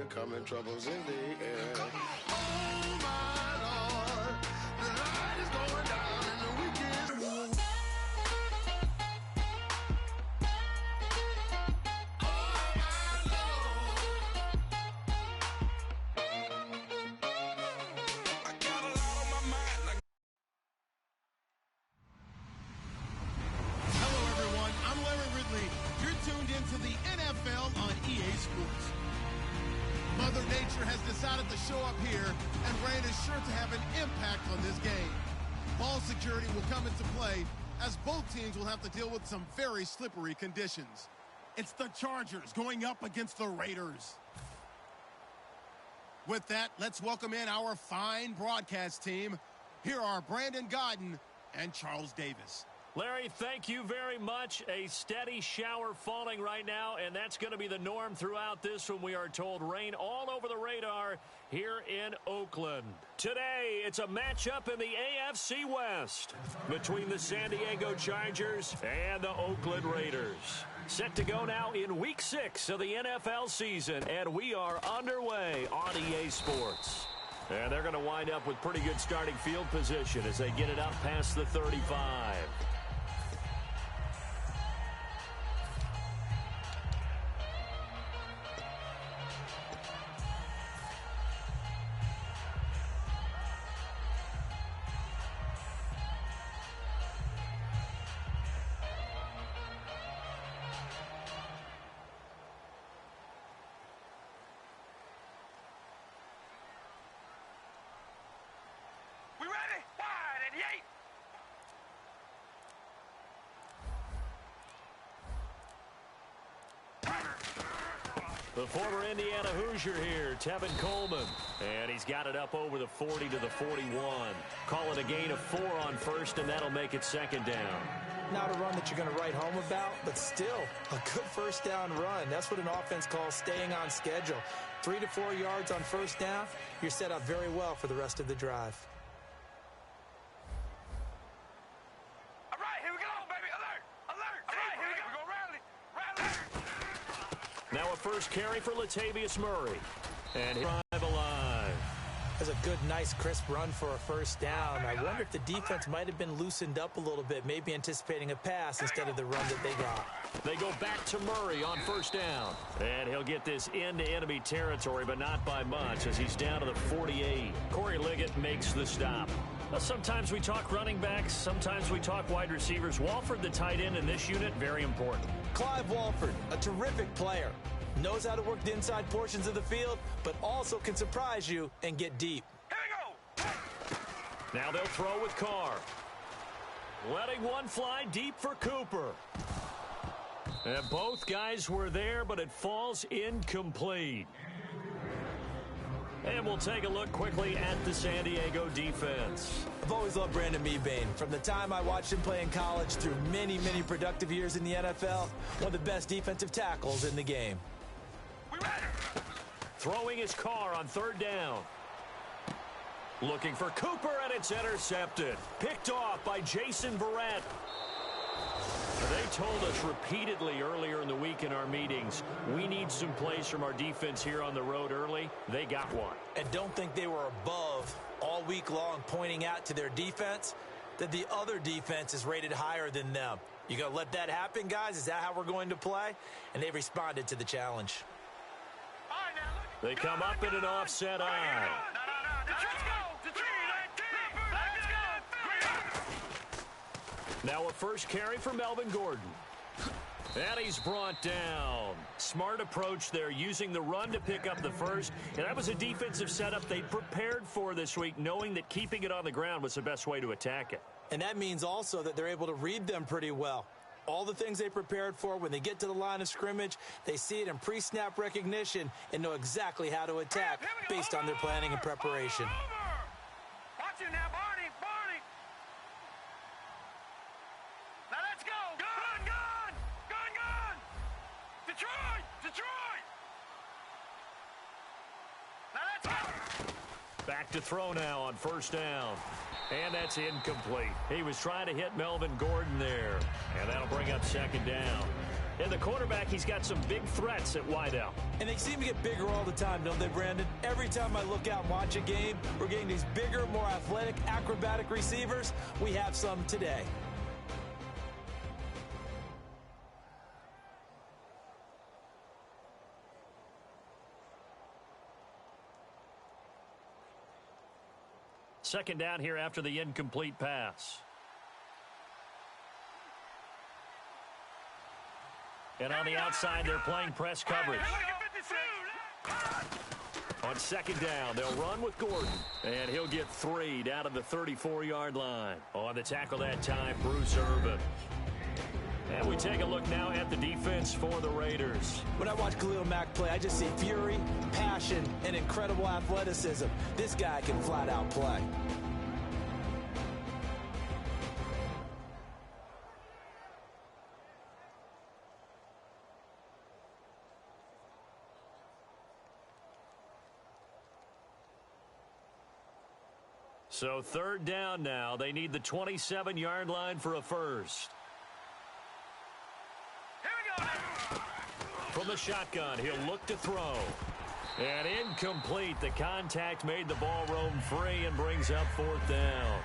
coming, troubles in the air. Oh my Lord, the light is going down and the weekend. Mother Nature has decided to show up here, and rain is sure to have an impact on this game. Ball security will come into play, as both teams will have to deal with some very slippery conditions. It's the Chargers going up against the Raiders. With that, let's welcome in our fine broadcast team. Here are Brandon Godden and Charles Davis. Larry, thank you very much. A steady shower falling right now, and that's going to be the norm throughout this one. We are told rain all over the radar here in Oakland. Today, it's a matchup in the AFC West between the San Diego Chargers and the Oakland Raiders. Set to go now in Week 6 of the NFL season, and we are underway on EA Sports. And they're going to wind up with pretty good starting field position as they get it up past the 35. The former Indiana Hoosier here, Tevin Coleman. And he's got it up over the 40 to the 41. Call it a gain of 4 on first, and that'll make it second down. Not a run that you're going to write home about, but still a good first down run. That's what an offense calls staying on schedule. 3 to 4 yards on first down, you're set up very well for the rest of the drive. Now a first carry for Latavius Murray. And he'll drive alive. That's a good, nice, crisp run for a first down. I wonder if the defense might have been loosened up a little bit, maybe anticipating a pass instead of the run that they got. They go back to Murray on first down. And he'll get this into enemy territory, but not by much as he's down to the 48. Corey Liggett makes the stop. Well, sometimes we talk running backs, sometimes we talk wide receivers. Walford, the tight end in this unit, very important. Clive Walford, a terrific player. Knows how to work the inside portions of the field, but also can surprise you and get deep. Here we go! Now they'll throw with Carr. Letting one fly deep for Cooper. And both guys were there, but it falls incomplete. And we'll take a look quickly at the San Diego defense. I've always loved Brandon Mebane. From the time I watched him play in college through many, many productive years in the NFL, one of the best defensive tackles in the game. Throwing his car on third down. Looking for Cooper, and it's intercepted. Picked off by Jason Verrett. They told us repeatedly earlier in the week in our meetings, we need some plays from our defense here on the road early. They got one. And don't think they were above all week long pointing out to their defense that the other defense is rated higher than them. You going to let that happen, guys? Is that how we're going to play? And they responded to the challenge. They come up in an offset eye. Now a first carry for Melvin Gordon. And he's brought down. Smart approach there, using the run to pick up the first. And that was a defensive setup they prepared for this week, knowing that keeping it on the ground was the best way to attack it. And that means also that they're able to read them pretty well. All the things they prepared for, when they get to the line of scrimmage, they see it in pre-snap recognition and know exactly how to attack based on their planning and preparation. Watch it now, Barney. Now let's go. Gun. Detroit. Now let's go. Back to throw now on first down. And that's incomplete. He was trying to hit Melvin Gordon there. And that'll bring up second down. And the quarterback, he's got some big threats at wideout. And they seem to get bigger all the time, don't they, Brandon? Every time I look out and watch a game, we're getting these bigger, more athletic, acrobatic receivers. We have some today. Second down here after the incomplete pass. And on the outside, they're playing press coverage. On second down, they'll run with Gordon. And he'll get 3 down to the 34-yard line. On the tackle that time, Bruce Irvin. And we take a look now at the defense for the Raiders. When I watch Khalil Mack play, I just see fury, passion, and incredible athleticism. This guy can flat out play. So third down now. They need the 27-yard line for a first. From the shotgun, he'll look to throw. And incomplete. The contact made the ball roam free and brings up fourth down.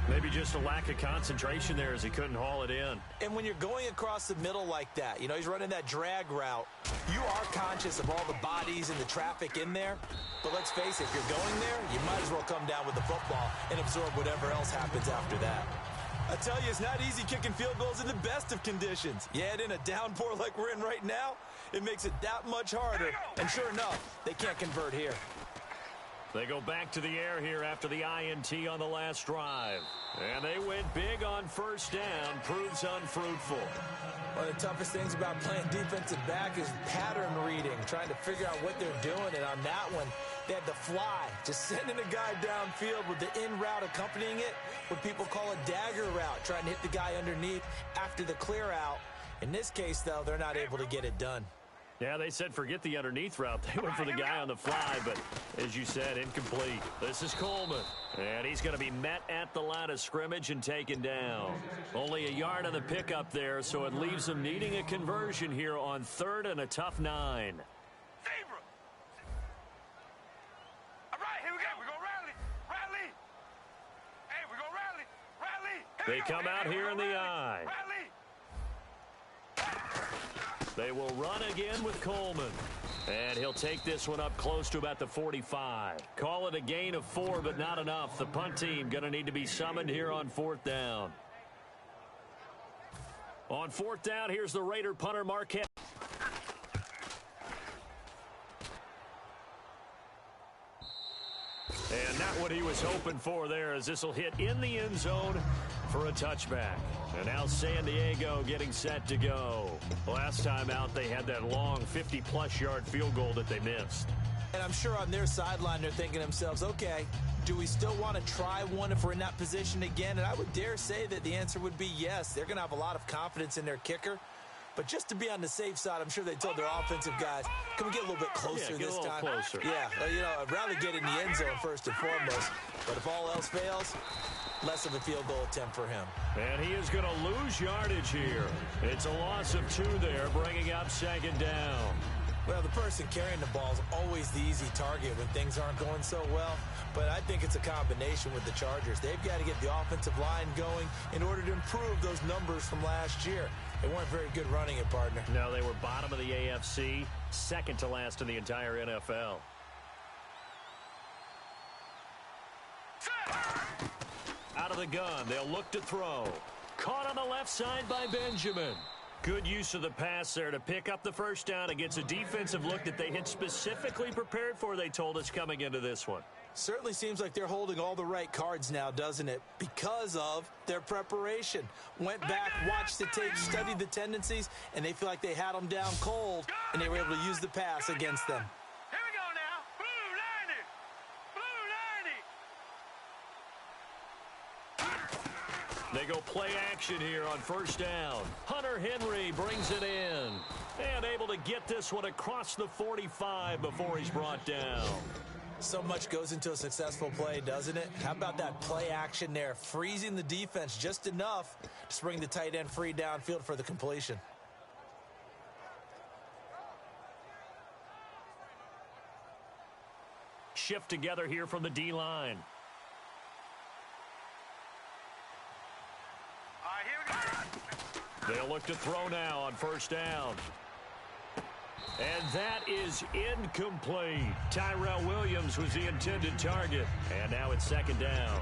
Maybe just a lack of concentration there as he couldn't haul it in. And when you're going across the middle like that, you know, he's running that drag route, you are conscious of all the bodies and the traffic in there. But let's face it, if you're going there, you might as well come down with the football and absorb whatever else happens after that. I tell you, it's not easy kicking field goals in the best of conditions. Yet in a downpour like we're in right now, it makes it that much harder. And sure enough, they can't convert here. They go back to the air here after the INT on the last drive. And they went big on first down. Proves unfruitful. One of the toughest things about playing defensive back is pattern reading, trying to figure out what they're doing. And on that one, they had the fly, just sending a guy downfield with the in route accompanying it, what people call a dagger route, trying to hit the guy underneath after the clear out. In this case, though, they're not able to get it done. Yeah, they said forget the underneath route. They went for the guy on the fly, but as you said, incomplete. This is Coleman, and he's going to be met at the line of scrimmage and taken down. Only a yard on the pickup there, so it leaves them needing a conversion here on third and a tough 9. Zebra. All right, here we go. We're going to rally. Rally. Hey, we're going to rally. Rally. They come out here in the eye. Rally. They will run again with Coleman. And he'll take this one up close to about the 45. Call it a gain of 4, but not enough. The punt team going to need to be summoned here on fourth down. On fourth down, here's the Raider punter, Marquette. And not what he was hoping for there, as this will hit in the end zone for a touchback. And now San Diego getting set to go. Last time out, they had that long 50-plus yard field goal that they missed. And I'm sure on their sideline, they're thinking to themselves, okay, do we still want to try one if we're in that position again? And I would dare say that the answer would be yes. They're going to have a lot of confidence in their kicker. But just to be on the safe side, I'm sure they told their offensive guys, can we get a little bit closer this time? Closer. Yeah, you know, I'd rather get in the end zone first and foremost. But if all else fails, less of a field goal attempt for him. And he is going to lose yardage here. It's a loss of 2 there, bringing up second down. Well, the person carrying the ball is always the easy target when things aren't going so well. But I think it's a combination with the Chargers. They've got to get the offensive line going in order to improve those numbers from last year. They weren't very good running it, partner. No, they were bottom of the AFC, second to last in the entire NFL. Out of the gun, they'll look to throw. Caught on the left side by Benjamin. Good use of the pass there to pick up the first down against a defensive look that they had specifically prepared for, they told us, coming into this one. Certainly seems like they're holding all the right cards now, doesn't it? Because of their preparation. Went back, watched the tape, studied the tendencies, and they feel like they had them down cold, and they were able to use the pass against them. Here we go now. Blue 90. Blue 90. They go play action here on first down. Hunter Henry brings it in. And able to get this one across the 45 before he's brought down. So much goes into a successful play, doesn't it? How about that play action there? Freezing the defense just enough to bring the tight end free downfield for the completion. shift together here from the D-line. All right, here we go. They'll look to throw now on first down. And that is incomplete. Tyrell Williams was the intended target. And now it's second down.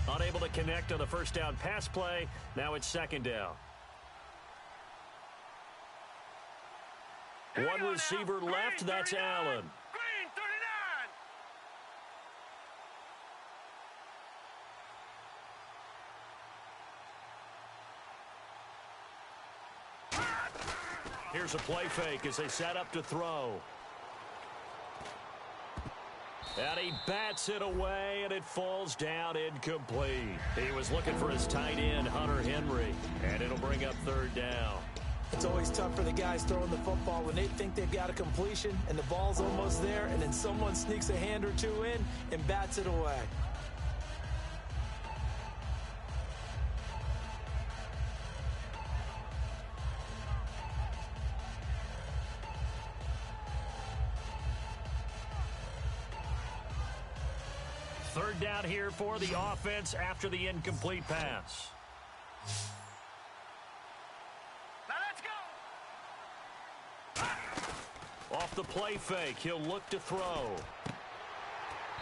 Unable to connect on the first down pass play. Now it's second down. One receiver left. That's Allen. Green, 39. Here's a play fake as they set up to throw. And he bats it away, and it falls down incomplete. He was looking for his tight end, Hunter Henry, and it'll bring up third down. It's always tough for the guys throwing the football when they think they've got a completion and the ball's almost there, and then someone sneaks a hand or two in and bats it away. Third down here for the offense after the incomplete pass. Now let's go. Off the play fake, he'll look to throw.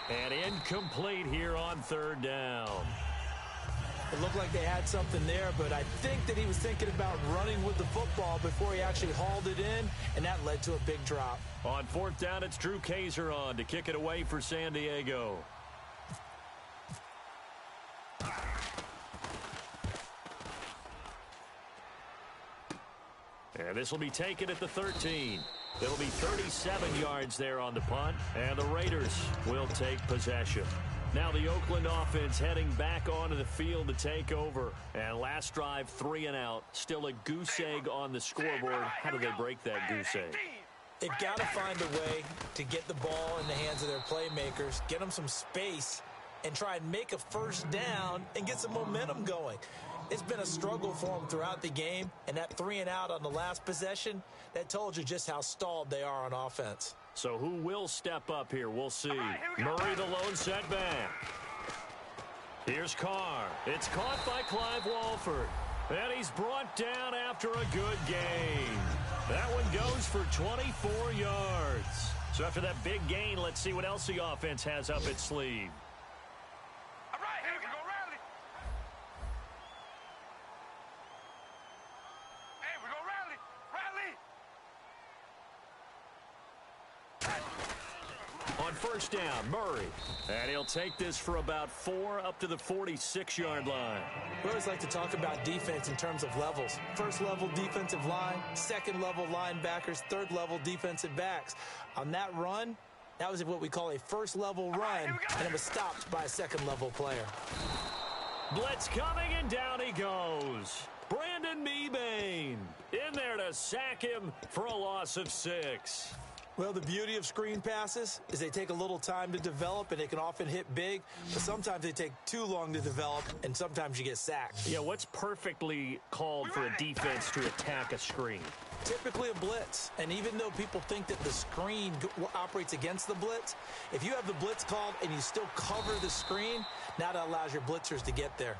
And incomplete here on third down. It looked like they had something there, but I think that he was thinking about running with the football before he actually hauled it in, and that led to a big drop. On fourth down, it's Drew Kaiser on to kick it away for San Diego. And this will be taken at the 13. It'll be 37 yards there on the punt, and the Raiders will take possession. Now the Oakland offense heading back onto the field to take over. And last drive, 3 and out. Still a goose egg on the scoreboard. How do they break that goose egg? They've got to find a way to get the ball in the hands of their playmakers, get them some space, and try and make a first down and get some momentum going. It's been a struggle for them throughout the game, and that 3 and out on the last possession, that told you just how stalled they are on offense. So who will step up here? We'll see. Murray, the lone setback. Here's Carr. It's caught by Clive Walford. And he's brought down after a good gain. That one goes for 24 yards. So after that big gain, let's see what else the offense has up its sleeve. All right, here we go, rally. Hey, we go rally. On first down, Murray. And he'll take this for about 4 up to the 46-yard line. We always like to talk about defense in terms of levels. First level defensive line, second level linebackers, third level defensive backs. On that run, that was what we call a first level run, and it was stopped by a second level player. Blitz coming, and down he goes. Brandon Mebane in there to sack him for a loss of 6. Well, the beauty of screen passes is they take a little time to develop, and they can often hit big, but sometimes they take too long to develop, and sometimes you get sacked. Yeah, what's perfectly called for a defense to attack a screen? Typically a blitz, and even though people think that the screen operates against the blitz, if you have the blitz called and you still cover the screen, now that allows your blitzers to get there.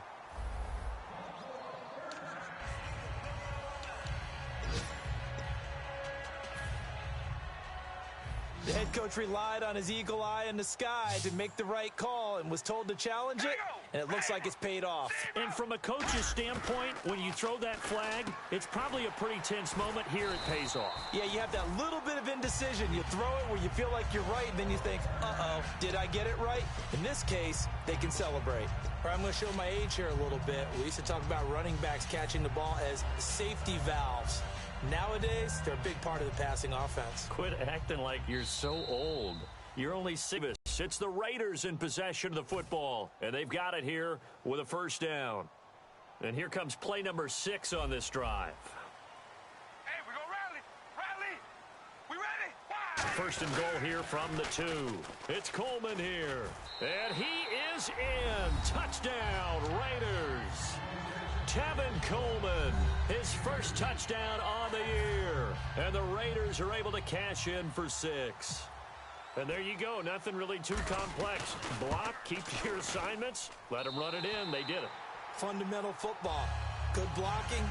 The head coach relied on his eagle eye in the sky to make the right call and was told to challenge it, and it looks like it's paid off. And from a coach's standpoint, when you throw that flag, it's probably a pretty tense moment. Here it pays off. Yeah, you have that little bit of indecision. You throw it where you feel like you're right, and then you think, uh-oh, did I get it right? In this case, they can celebrate. All right, I'm going to show my age here a little bit. We used to talk about running backs catching the ball as safety valves. Nowadays, they're a big part of the passing offense. Quit acting like you're so old. You're only 6. It's the Raiders in possession of the football, and they've got it here with a first down. And here comes play number 6 on this drive. Hey, we go rally. Rally. We ready? first and goal here from the 2. It's Coleman here. And he is in. Touchdown, Raiders. Tevin Coleman, his first touchdown on the year. And the Raiders are able to cash in for 6. And there you go. Nothing really too complex. Block, keep to your assignments, let them run it in. They did it. Fundamental football. Good blocking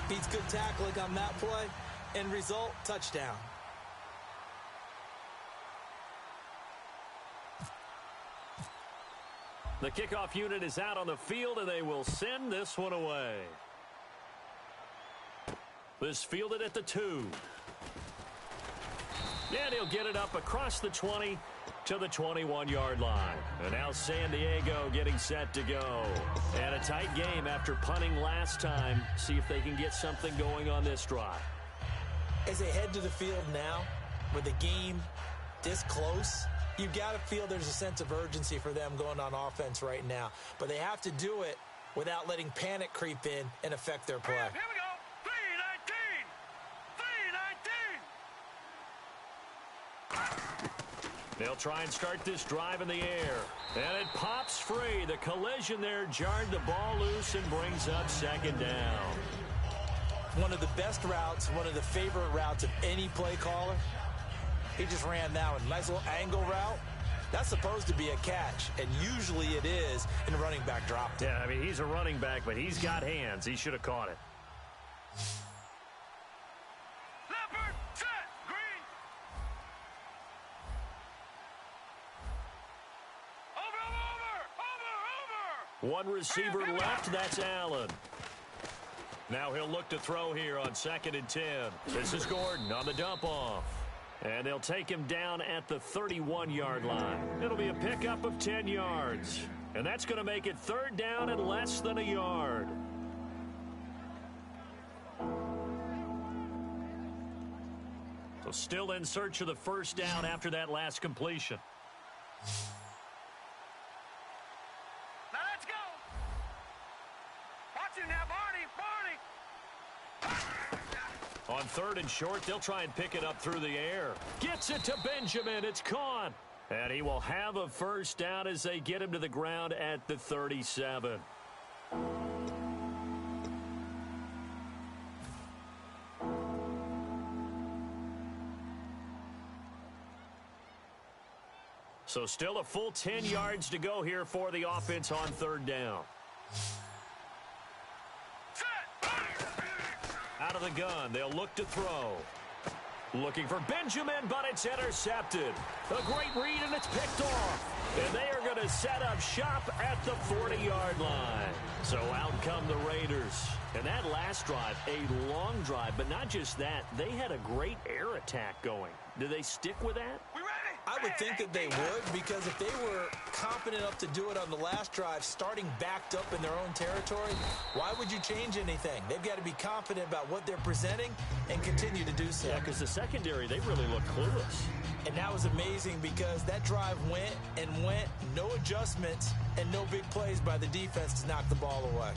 beats good tackling on that play. End result, touchdown. The kickoff unit is out on the field, and they will send this one away. This fielded at the 2. And he'll get it up across the 20 to the 21-yard line. And now San Diego getting set to go. And a tight game after punting last time. See if they can get something going on this drive. As they head to the field now, with the game this close, you've got to feel there's a sense of urgency for them going on offense right now. But they have to do it without letting panic creep in and affect their play. Here we go. 319. 319. They'll try and start this drive in the air. And it pops free. The collision there jarred the ball loose and brings up second down. One of the best routes, one of the favorite routes of any play caller. He just ran that one. Nice little angle route. That's supposed to be a catch, and usually it is in a running back drop. Yeah, I mean, he's a running back, but he's got hands. He should have caught it. Leopard, set, green. Over. One receiver left. That's Allen. Now he'll look to throw here on 2nd and 10. This is Gordon on the dump off. And they'll take him down at the 31-yard line. It'll be a pickup of 10 yards. And that's going to make it 3rd down and less than a yard. So still in search of the first down after that last completion. Now let's go. Watch it now, Barney. On 3rd and short, they'll try and pick it up through the air. Gets it to Benjamin. It's caught. And he will have a first down as they get him to the ground at the 37. So still a full 10 yards to go here for the offense on 3rd down. Out of the gun, they'll look to throw. Looking for Benjamin, but it's intercepted. A great read, and it's picked off. And they are going to set up shop at the 40-yard line. So out come the Raiders. And that last drive, a long drive, but not just that. They had a great air attack going. Do they stick with that? We ready? I would think that they would, because if they were confident enough to do it on the last drive, starting backed up in their own territory, why would you change anything? They've got to be confident about what they're presenting and continue to do so. Yeah, because the secondary, they really look clueless. And that was amazing because that drive went and went, no adjustments, and no big plays by the defense to knock the ball away.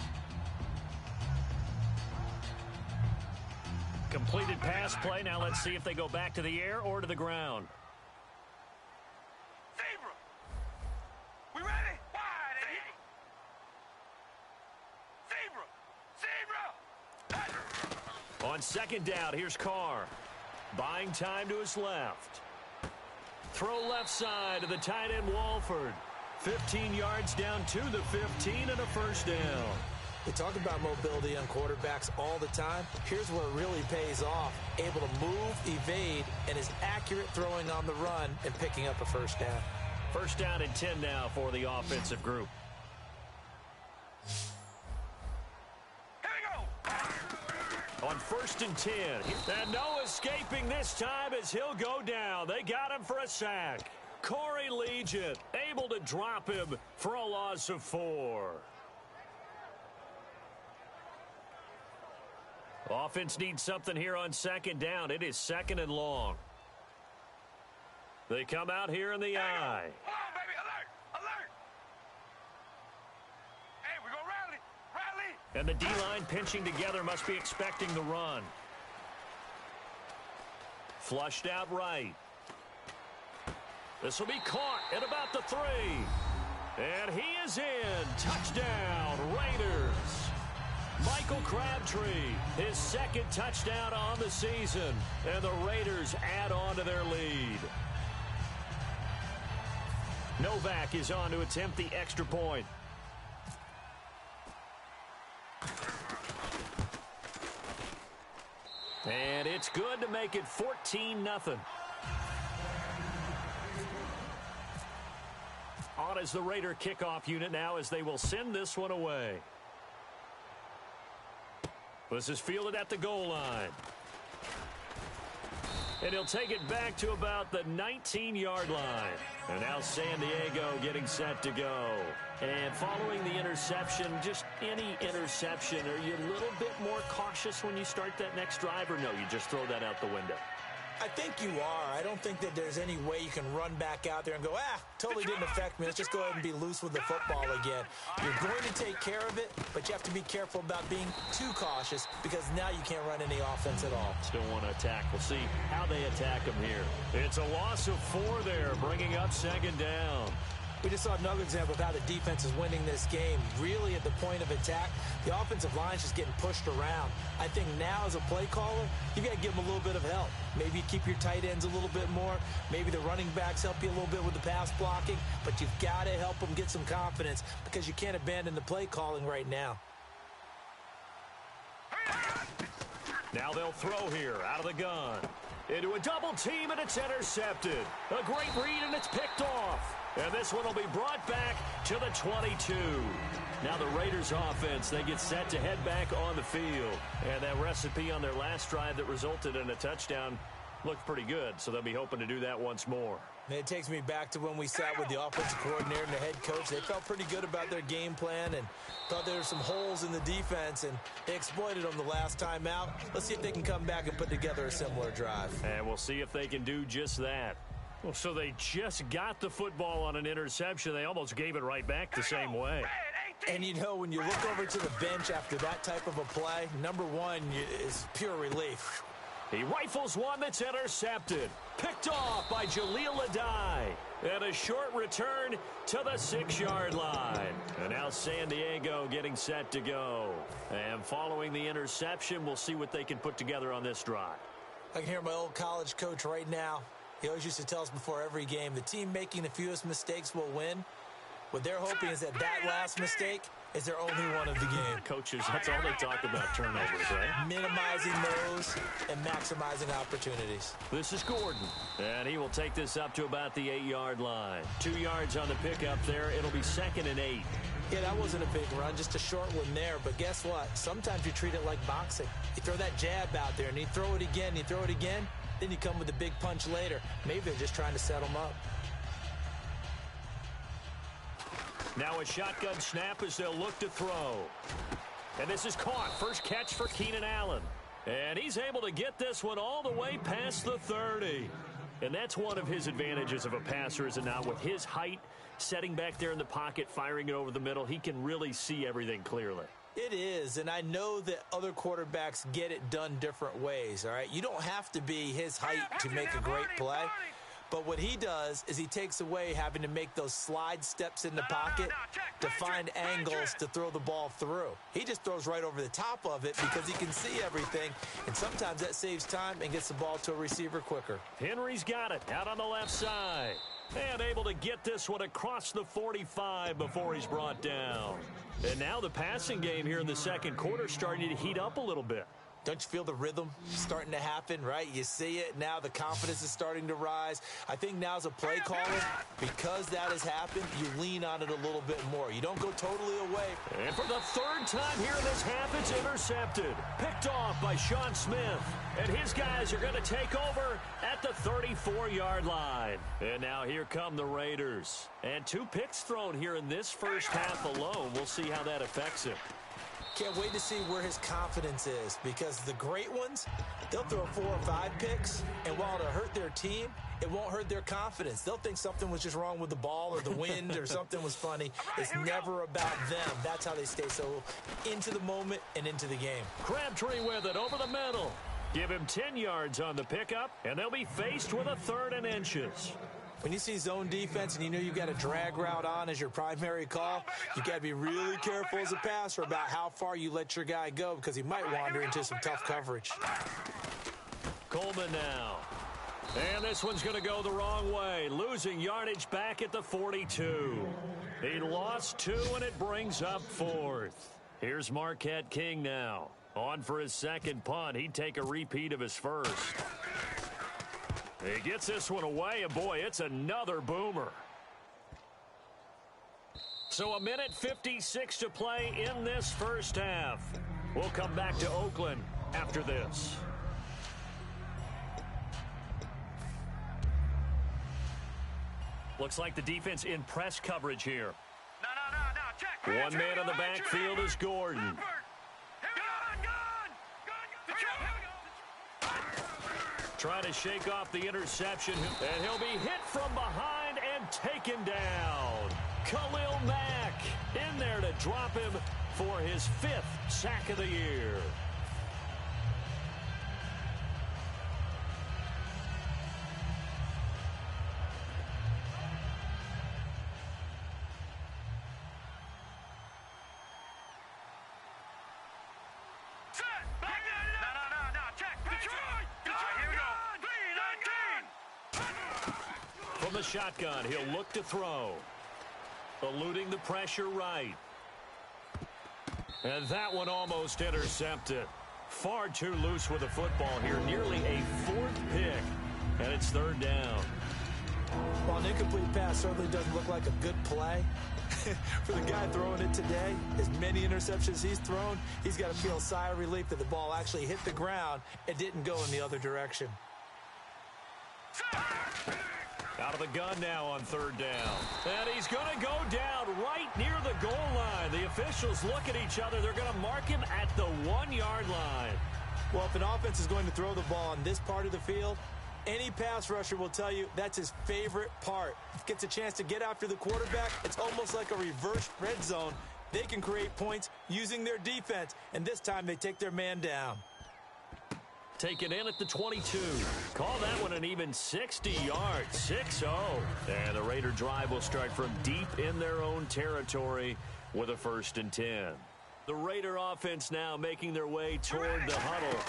Completed pass play. Now let's see if they go back to the air or to the ground. Zebra. We ready? Wide. Zebra. On 2nd down, here's Carr. Buying time to his left. Throw left side to the tight end Walford. 15 yards down to the 15 and a first down. We talk about mobility on quarterbacks all the time. Here's where it really pays off. Able to move, evade, and is accurate throwing on the run and picking up a first down. First down and 10 now for the offensive group. Here we go. On 1st and 10. And no escaping this time as he'll go down. They got him for a sack. Corey Legion able to drop him for a loss of 4. Offense needs something here on 2nd down. It is 2nd and long. They come out here in the eye. Hold on, baby. Alert. Alert. Hey, we gonna rally. Rally. And the D-line pinching together must be expecting the run. Flushed out right. This will be caught at about the 3. And he is in. Touchdown, Raiders. Michael Crabtree, his second touchdown on the season. And the Raiders add on to their lead. Novak is on to attempt the extra point. And it's good to make it 14-0. On is the Raider kickoff unit now as they will send this one away. This is fielded at the goal line. And he'll take it back to about the 19-yard line. And now San Diego getting set to go. And following the interception, just any interception, are you a little bit more cautious when you start that next drive, or no, you just throw that out the window? I think you are. I don't think that there's any way you can run back out there and go, totally didn't affect me. Let's just go ahead and be loose with the football again. You're going to take care of it, but you have to be careful about being too cautious because now you can't run any offense at all. Still want to attack. We'll see how they attack them here. It's a loss of 4 there, bringing up second down. We just saw another example of how the defense is winning this game. Really at the point of attack, the offensive line is just getting pushed around. I think now as a play caller, you've got to give them a little bit of help. Maybe you keep your tight ends a little bit more. Maybe the running backs help you a little bit with the pass blocking. But you've got to help them get some confidence because you can't abandon the play calling right now. Now they'll throw here out of the gun. Into a double team, and it's intercepted. A great read, and it's picked off. And this one will be brought back to the 22. Now the Raiders offense, they get set to head back on the field. And that recipe on their last drive that resulted in a touchdown looked pretty good, so they'll be hoping to do that once more. And it takes me back to when we sat with the offensive coordinator and the head coach. They felt pretty good about their game plan and thought there were some holes in the defense, and they exploited them the last time out. Let's see if they can come back and put together a similar drive. And we'll see if they can do just that. Well, so they just got the football on an interception. They almost gave it right back the same way. And, you know, when you look over to the bench after that type of a play, number one is pure relief. He rifles one that's intercepted. Picked off by Jaleel Adai. And a short return to the 6-yard line. And now San Diego getting set to go. And following the interception, we'll see what they can put together on this drive. I can hear my old college coach right now. He always used to tell us before every game, the team making the fewest mistakes will win. What they're hoping is that last mistake is their only one of the game. Coaches, that's all they talk about, turnovers, right? Minimizing those and maximizing opportunities. This is Gordon, and he will take this up to about the 8-yard line. 2 yards on the pickup there. It'll be 2nd and 8. Yeah, that wasn't a big run, just a short one there. But guess what? Sometimes you treat it like boxing. You throw that jab out there, and you throw it again, you throw it again. Then you come with a big punch later. Maybe they're just trying to set them up. Now a shotgun snap as they'll look to throw. And this is caught. First catch for Keenan Allen. And he's able to get this one all the way past the 30. And that's one of his advantages of a passer, is it not? With his height, setting back there in the pocket, firing it over the middle, he can really see everything clearly. It is, and I know that other quarterbacks get it done different ways, all right? You don't have to be his height to make a great play, but what he does is he takes away having to make those slide steps in the pocket to find angles to throw the ball through. He just throws right over the top of it because he can see everything, and sometimes that saves time and gets the ball to a receiver quicker. Henry's got it out on the left side. And able to get this one across the 45 before he's brought down. And now the passing game here in the second quarter starting to heat up a little bit. Don't you feel the rhythm starting to happen, right? You see it now. The confidence is starting to rise. I think now as a play caller, because that has happened, you lean on it a little bit more. You don't go totally away. And for the 3rd time here in this half, it's intercepted. Picked off by Sean Smith. And his guys are going to take over at the 34-yard line. And now here come the Raiders. And 2 picks thrown here in this first half alone. We'll see how that affects him. Can't wait to see where his confidence is, because the great ones, they'll throw 4 or 5 picks, and while it'll hurt their team, it won't hurt their confidence. They'll think something was just wrong with the ball or the wind or something was funny. It's never about them. That's how they stay so into the moment and into the game. Crabtree with it over the middle. Give him 10 yards on the pickup, and they'll be faced with a 3rd and inches. When you see zone defense and you know you've got a drag route on as your primary call, you got to be really careful as a passer about how far you let your guy go because he might wander into some tough coverage. Coleman now. And this one's going to go the wrong way, losing yardage back at the 42. He lost 2, and it brings up 4th. Here's Marquette King now. On for his second punt. He'd take a repeat of his first. He gets this one away, and boy, it's another boomer. So 1:56 to play in this first half. We'll come back to Oakland after this. Looks like the defense in press coverage here. No. Check. One man on the backfield is Gordon. Trying to shake off the interception, and he'll be hit from behind and taken down. Khalil Mack in there to drop him for his 5th sack of the year. From the shotgun, he'll look to throw. Eluding the pressure right. And that one almost intercepted. Far too loose with the football here. Nearly a 4th pick. And it's 3rd down. While an incomplete pass certainly doesn't look like a good play, for the guy throwing it today, as many interceptions he's thrown, he's got to feel a sigh of relief that the ball actually hit the ground and didn't go in the other direction. Out of the gun now on 3rd down. And he's going to go down right near the goal line. The officials look at each other. They're going to mark him at the 1-yard line. Well, if an offense is going to throw the ball on this part of the field, any pass rusher will tell you that's his favorite part. Gets a chance to get after the quarterback. It's almost like a reverse red zone. They can create points using their defense, and this time they take their man down. Taken in at the 22. Call that one an even 60 yards. 6-0. And the Raider drive will start from deep in their own territory with a 1st and 10. The Raider offense now making their way toward the huddle.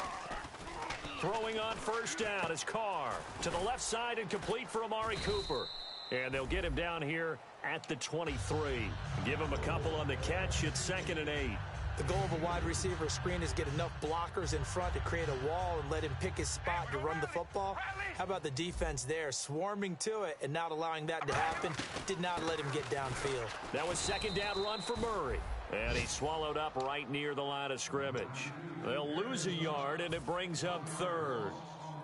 Throwing on 1st down is Carr. To the left side and complete for Amari Cooper. And they'll get him down here at the 23. Give him a couple on the catch. It's 2nd and 8. The goal of a wide receiver screen is get enough blockers in front to create a wall and let him pick his spot to run the football. How about the defense there, swarming to it and not allowing that to happen? Did not let him get downfield. That was 2nd down run for Murray. And he swallowed up right near the line of scrimmage. They'll lose a yard, and it brings up 3rd.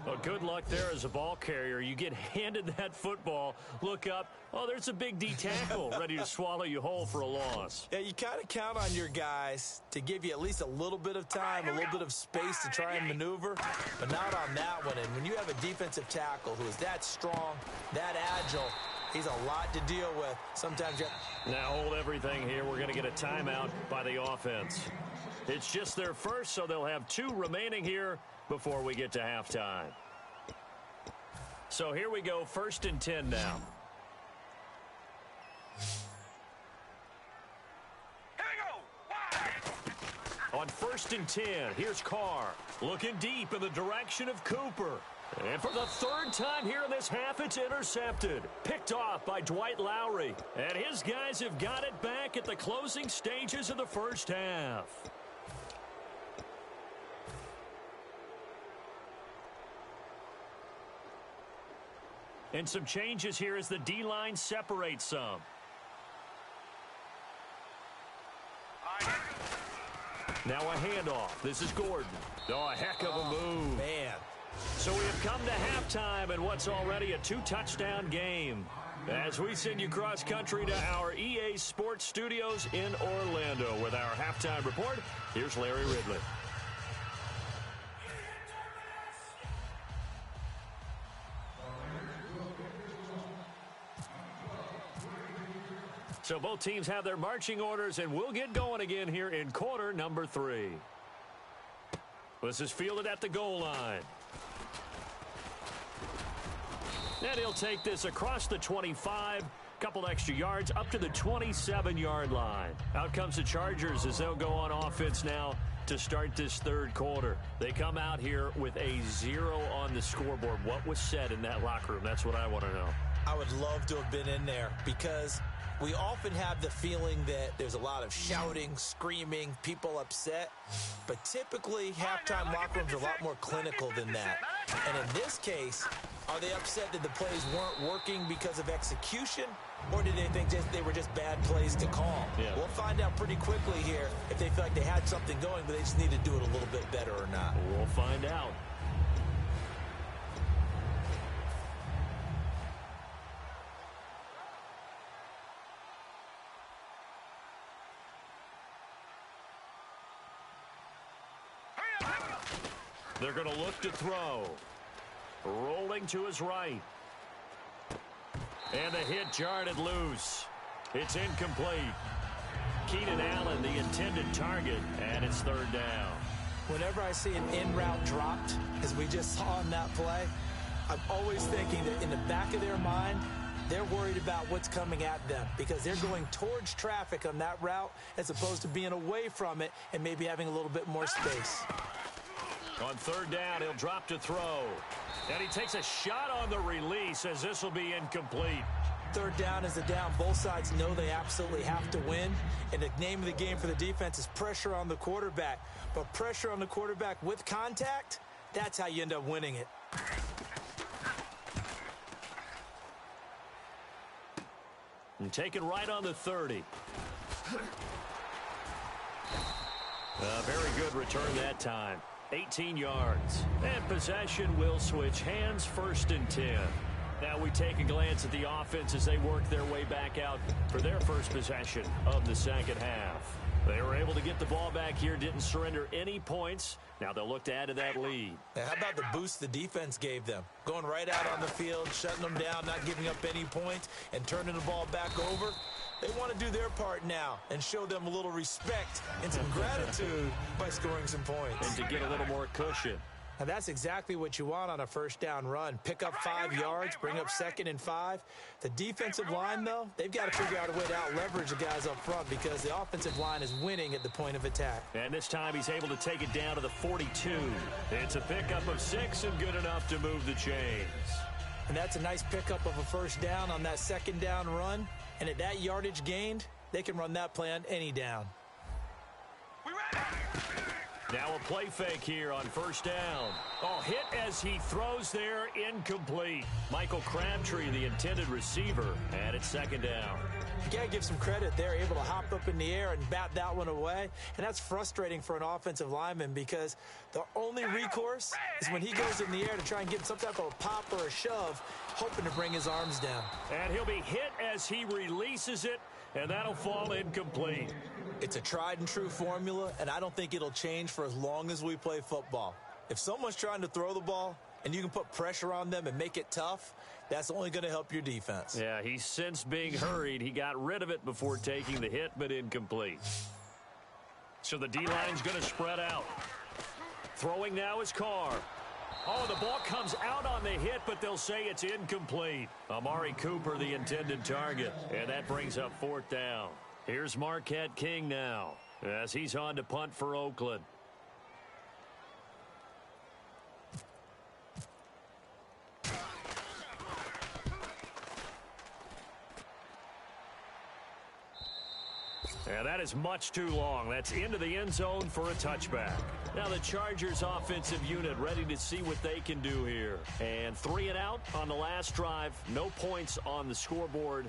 Well, good luck there as a ball carrier. You get handed that football, look up, oh, there's a big D tackle ready to swallow you whole for a loss. Yeah, you kind of count on your guys to give you at least a little bit of time, a little bit of space to try and maneuver, but not on that one. And when you have a defensive tackle who is that strong, that agile, he's a lot to deal with. Sometimes you have... Now hold everything here. We're going to get a timeout by the offense. It's just their first, so they'll have 2 remaining here before we get to halftime. So here we go, 1st and 10 now. Here we go. On 1st and 10, here's Carr. Looking deep in the direction of Cooper. And for the 3rd time here in this half, it's intercepted. Picked off by Dwight Lowry. And his guys have got it back at the closing stages of the first half. And some changes here as the D-line separates some. Now a handoff. This is Gordon. Oh, a heck of a move. Man. So we have come to halftime in what's already a 2-touchdown game. As we send you cross-country to our EA Sports Studios in Orlando with our halftime report, here's Larry Ridley. So both teams have their marching orders, and we'll get going again here in quarter number 3. This is fielded at the goal line. And he'll take this across the 25, couple extra yards, up to the 27-yard line. Out comes the Chargers as they'll go on offense now to start this third quarter. They come out here with a 0 on the scoreboard. What was said in that locker room? That's what I want to know. I would love to have been in there because we often have the feeling that there's a lot of shouting, screaming, people upset. But typically, halftime locker rooms are a lot more clinical than that. And in this case, are they upset that the plays weren't working because of execution? Or did they think they were just bad plays to call? Yeah. We'll find out pretty quickly here if they feel like they had something going, but they just need to do it a little bit better or not. We'll find out. They're going to look to throw. Rolling to his right. And the hit jarred loose. It's incomplete. Keenan Allen, the intended target, and it's third down. Whenever I see an in route dropped, as we just saw on that play, I'm always thinking that in the back of their mind, they're worried about what's coming at them because they're going towards traffic on that route as opposed to being away from it and maybe having a little bit more space. On third down, he'll drop to throw. And he takes a shot on the release as this will be incomplete. Third down is a down. Both sides know they absolutely have to win. And the name of the game for the defense is pressure on the quarterback. But pressure on the quarterback with contact, that's how you end up winning it. And taken right on the 30. A very good return that time. 18 yards. And possession will switch hands, 1st and 10. Now we take a glance at the offense as they work their way back out for their first possession of the second half. They were able to get the ball back here, didn't surrender any points. Now they'll look to add to that lead. Now, how about the boost the defense gave them? Going right out on the field, shutting them down, not giving up any points, and turning the ball back over. They want to do their part now and show them a little respect and some gratitude by scoring some points. And to get a little more cushion. Now, that's exactly what you want on a first down run. Pick up 5 yards, bring up 2nd and 5. The defensive line, though, they've got to figure out a way to out-leverage the guys up front because the offensive line is winning at the point of attack. And this time he's able to take it down to the 42. It's a pickup of 6 and good enough to move the chains. And that's a nice pickup of a first down on that 2nd down run. And at that yardage gained, they can run that play on any down. Now a play fake here on first down. Oh, hit as he throws there, incomplete. Michael Crabtree, the intended receiver, and it's 2nd down. You got to give some credit. They're able to hop up in the air and bat that one away. And that's frustrating for an offensive lineman because the only recourse is when he goes in the air to try and get some type of a pop or a shove, hoping to bring his arms down. And he'll be hit as he releases it, and that'll fall incomplete. It's a tried and true formula, and I don't think it'll change for as long as we play football. If someone's trying to throw the ball and you can put pressure on them and make it tough, that's only going to help your defense. Yeah, he's since being hurried. He got rid of it before taking the hit, but incomplete. So the D-line's going to spread out. Throwing now is Carr. Oh, the ball comes out on the hit, but they'll say it's incomplete. Amari Cooper, the intended target, and that brings up 4th down. Here's Marquette King now as he's on to punt for Oakland. And that is much too long. That's into the end zone for a touchback. Now the Chargers offensive unit ready to see what they can do here. And 3 and out on the last drive. No points on the scoreboard.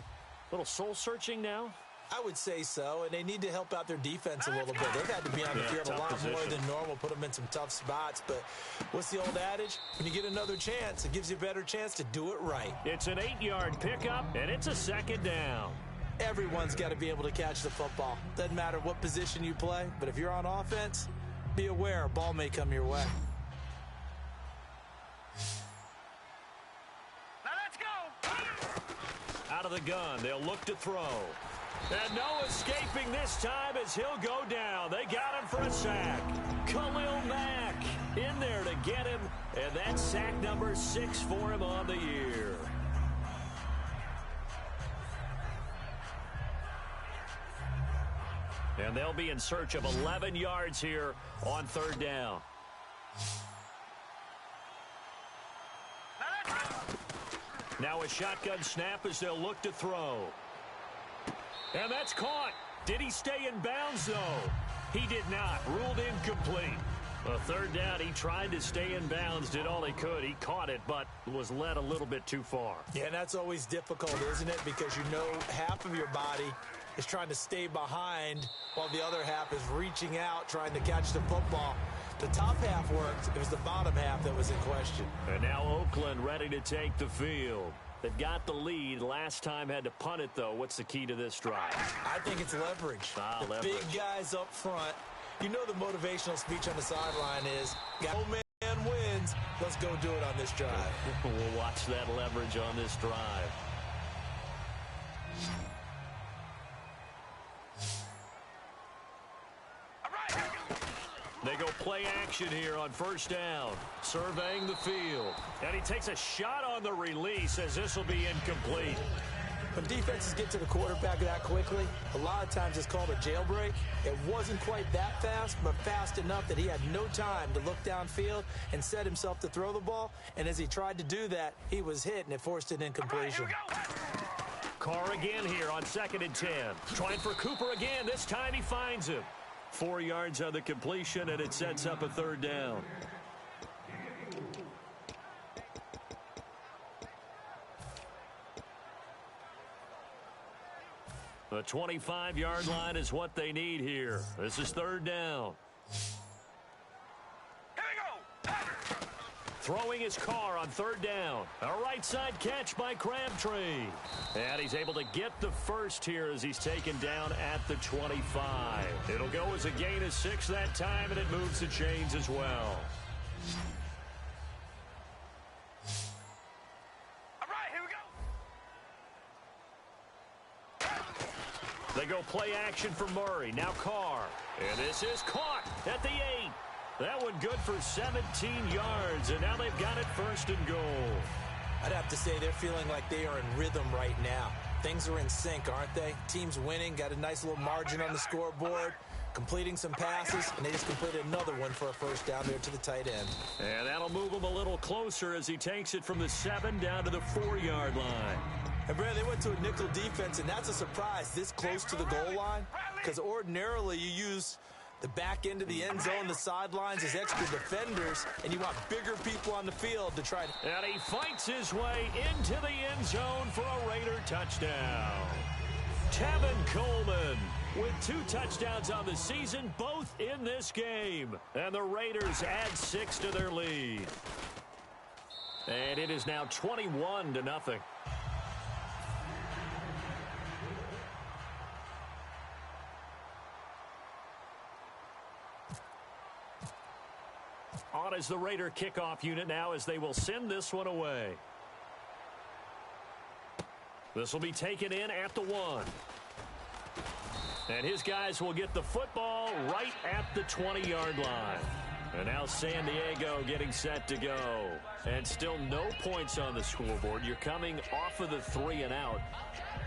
Little soul searching now. I would say so, and they need to help out their defense a little bit. They've had to be on the field a lot more than normal, put them in some tough spots. But what's the old adage? When you get another chance, it gives you a better chance to do it right. It's an 8-yard pickup, and it's a 2nd down. Everyone's got to be able to catch the football. Doesn't matter what position you play, but if you're on offense, be aware a ball may come your way. Now let's go. Out of the gun, they'll look to throw. And no escaping this time as he'll go down. They got him for a sack. Khalil Mack in there to get him. And that's sack number 6 for him on the year. And they'll be in search of 11 yards here on third down. Now a shotgun snap as they'll look to throw. And that's caught. Did he stay in bounds, though? He did not. Ruled incomplete. A third down, he tried to stay in bounds, did all he could. He caught it, but was led a little bit too far. Yeah, and that's always difficult, isn't it? Because you know half of your body is trying to stay behind while the other half is reaching out, trying to catch the football. The top half worked. It was the bottom half that was in question. And now Oakland ready to take the field. They've got the lead. Last time had to punt it, though. What's the key to this drive? I think it's leverage. Leverage. Big guys up front. You know the motivational speech on the sideline is, "Go man wins. Let's go do it on this drive." We'll watch that leverage on this drive. They go play action here on first down, surveying the field. And he takes a shot on the release as this will be incomplete. When defenses get to the quarterback that quickly, a lot of times it's called a jailbreak. It wasn't quite that fast, but fast enough that he had no time to look downfield and set himself to throw the ball. And as he tried to do that, he was hit, and it forced an incompletion. Carr again here on 2nd and 10. Trying for Cooper again. This time he finds him. 4 yards on the completion, and it sets up a third down. The 25-yard line is what they need here. This is third down. Here we go. Throwing his Carr on third down. A right side catch by Crabtree. And he's able to get the first here as he's taken down at the 25. It'll go as a gain of 6 that time, and it moves the chains as well. All right, here we go. They go play action for Murray. Now Carr. And this is caught at the 8. That one good for 17 yards, and now they've got it 1st and goal. I'd have to say they're feeling like they are in rhythm right now. Things are in sync, aren't they? Team's winning, got a nice little margin on the scoreboard, completing some passes, and they just completed another one for a first down there to the tight end. And that'll move him a little closer as he takes it from the 7 down to the 4-yard line. And, Brad, they went to a nickel defense, and that's a surprise this close to the goal line, because ordinarily you use the back end of the end zone, the sidelines as extra defenders, and you want bigger people on the field to try to... And he fights his way into the end zone for a Raider touchdown. Tevin Coleman with 2 touchdowns on the season, both in this game. And the Raiders add 6 to their lead. And it is now 21-0. On as the Raider kickoff unit now as they will send this one away. This will be taken in at the 1. And his guys will get the football right at the 20-yard line. And now San Diego getting set to go. And still no points on the scoreboard. You're coming off of the 3 and out.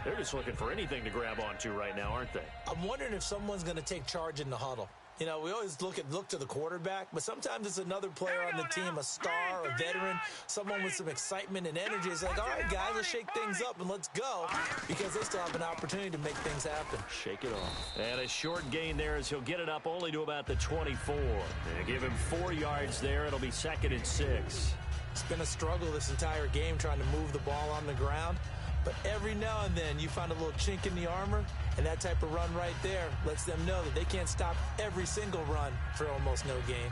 They're just looking for anything to grab onto right now, aren't they? I'm wondering if someone's going to take charge in the huddle. You know, we always look to the quarterback, but sometimes it's another player on the team, a star, a veteran, someone with some excitement and energy. It's like, all right, guys, let's shake things up and let's go, because they still have an opportunity to make things happen. Shake it off. And a short gain there as he'll get it up only to about the 24. And give him 4 yards there. It'll be 2nd and 6. It's been a struggle this entire game trying to move the ball on the ground. But every now and then you find a little chink in the armor, and that type of run right there lets them know that they can't stop every single run for almost no gain.